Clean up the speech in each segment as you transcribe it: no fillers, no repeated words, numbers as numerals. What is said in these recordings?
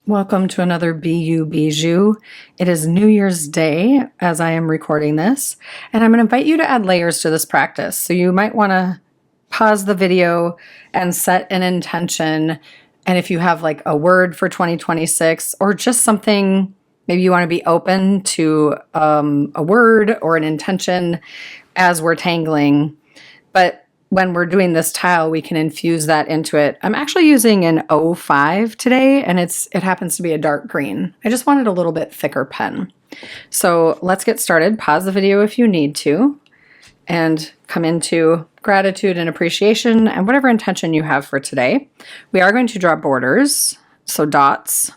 Welcome to another Bijou. It is New Year's Day as I am recording this, and I'm going to invite you to add layers to this practice. So you might want to pause the video and set an intention. And if you have like a word for 2026 or just something, maybe you want to be open to a word or an intention as we're tangling. But when we're doing this tile, we can infuse that into it. I'm actually using an 05 today, and it happens to be a dark green. I just wanted a little bit thicker pen. So let's get started. Pause the video if you need to, and come into gratitude and appreciation and whatever intention you have for today. We are going to draw borders, so dots.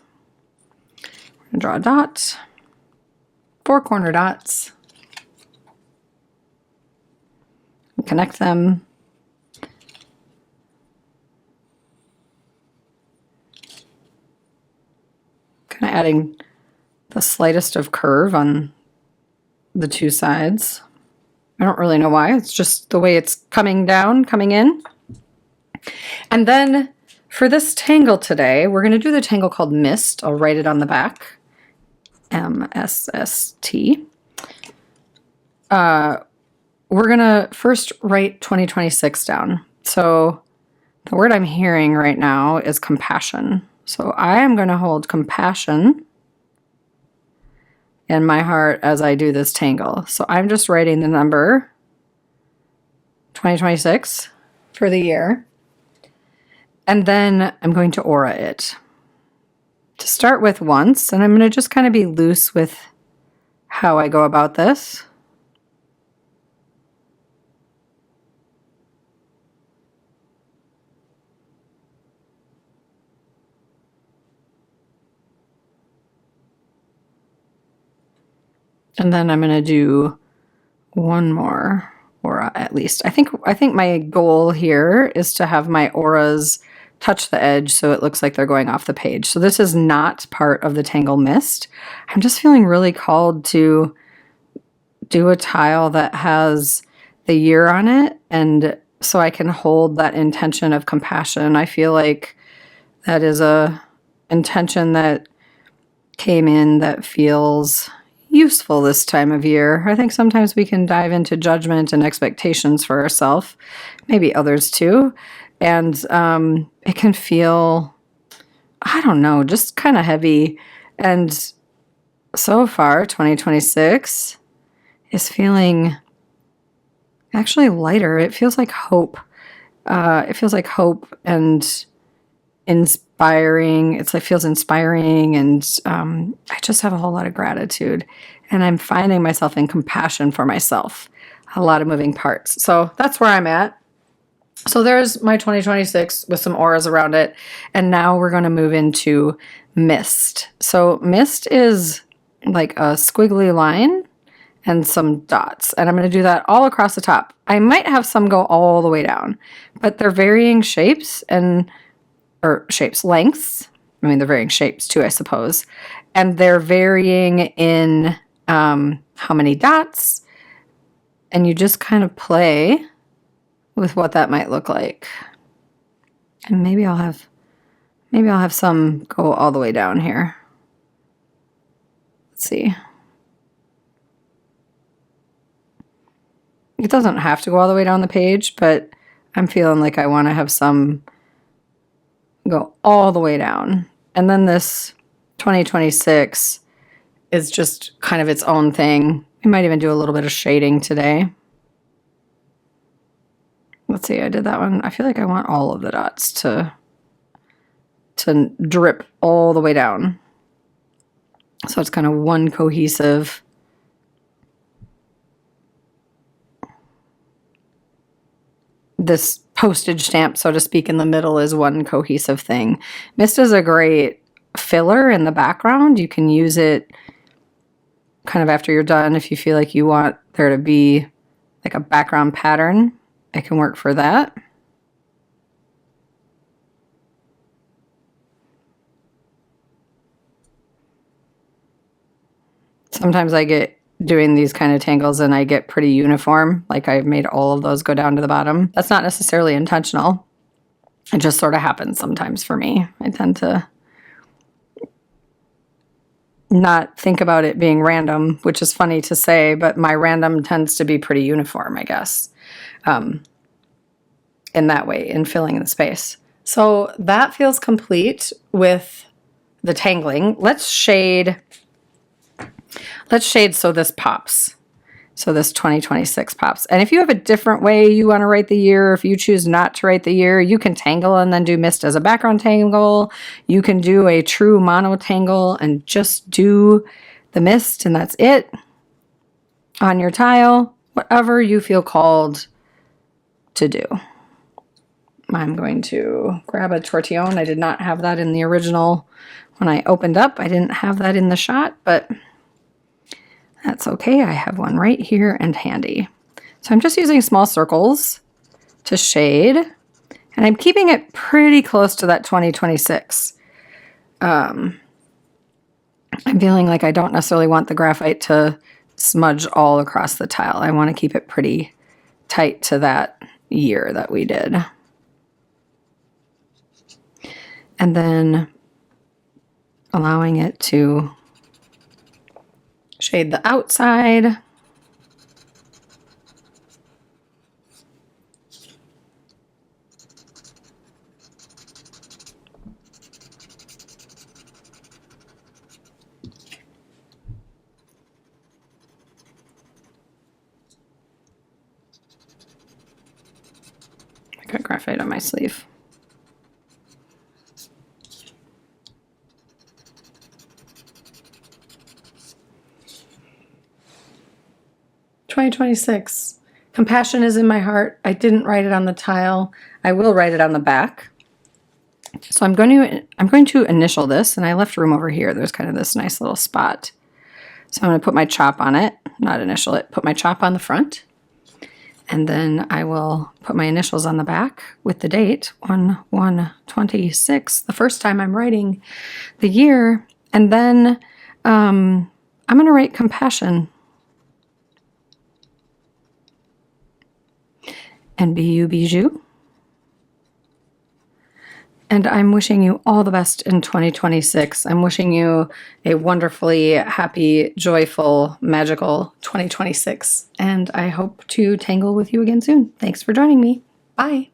I'm going to draw a dot, 4 corner dots, connect them. Kind of adding the slightest of curve on the two sides. I don't really know why. It's just the way it's coming down, coming in. And then for this tangle today, we're going to do the tangle called Msst. I'll write it on the back. M-S-S-T. We're going to first write 2026 down. So the word I'm hearing right now is compassion. So I am going to hold compassion in my heart as I do this tangle. So I'm just writing the number 2026 for the year. And then I'm going to aura it. To start with once, and I'm going to just kind of be loose with how I go about this. And then I'm going to do one more aura at least. I think my goal here is to have my auras touch the edge so it looks like they're going off the page. So this is not part of the Tangle Msst. I'm just feeling really called to do a tile that has the year on it, and so I can hold that intention of compassion. I feel like that is a intention that came in that feels useful this time of year. I think sometimes we can dive into judgment and expectations for ourselves, maybe others too. And it can feel, I don't know, just kind of heavy. And so far, 2026 is feeling actually lighter. It feels like hope. It feels like hope and inspiring. It feels inspiring, and I just have a whole lot of gratitude, and I'm finding myself in compassion for myself. A lot of moving parts. So that's where I'm at. So there's my 2026 with some auras around it, and now we're going to move into Msst. So Msst is like a squiggly line and some dots, and I'm going to do that all across the top. I might have some go all the way down, but they're varying shapes or shapes, lengths. I mean, they're varying shapes too, I suppose. And they're varying in how many dots. And you just kind of play with what that might look like. And maybe I'll have some go all the way down here. Let's see. It doesn't have to go all the way down the page, but I'm feeling like I want to have some go all the way down. And then this 2026 is just kind of its own thing. We might even do a little bit of shading today. Let's see, I did that one. I feel like I want all of the dots to drip all the way down. So it's kind of one cohesive. This postage stamp, so to speak, in the middle is one cohesive thing. Msst is a great filler in the background. You can use it kind of after you're done if you feel like you want there to be like a background pattern. It can work for that. Sometimes I get doing these kind of tangles and I get pretty uniform, like I've made all of those go down to the bottom. That's not necessarily intentional. It just sort of happens sometimes for me. I tend to not think about it being random, which is funny to say, but my random tends to be pretty uniform, I guess, in that way, in filling in the space. So that feels complete with the tangling. Let's shade so this pops. So this 2026 pops. And if you have a different way you want to write the year, if you choose not to write the year, you can tangle and then do Msst as a background tangle. You can do a true mono tangle and just do the Msst, and that's it on your tile, whatever you feel called to do. I'm going to grab a tortillon. I did not have that in the original when I opened up. I didn't have that in the shot, but that's okay. I have one right here and handy. So I'm just using small circles to shade, and I'm keeping it pretty close to that 2026. I'm feeling like I don't necessarily want the graphite to smudge all across the tile. I want to keep it pretty tight to that year that we did. And then allowing it to shade the outside. I got graphite on my sleeve. "2026. Compassion is in my heart." I didn't write it on the tile. I will write it on the back. So I'm going to initial this, and I left room over here. There's kind of this nice little spot. So I'm going to put my chop on it, not initial it, put my chop on the front. And then I will put my initials on the back with the date, 1/1/26, the first time I'm writing the year. And then I'm going to write compassion. And Bijou. And I'm wishing you all the best in 2026. I'm wishing you a wonderfully happy, joyful, magical 2026. And I hope to tangle with you again soon. Thanks for joining me. Bye.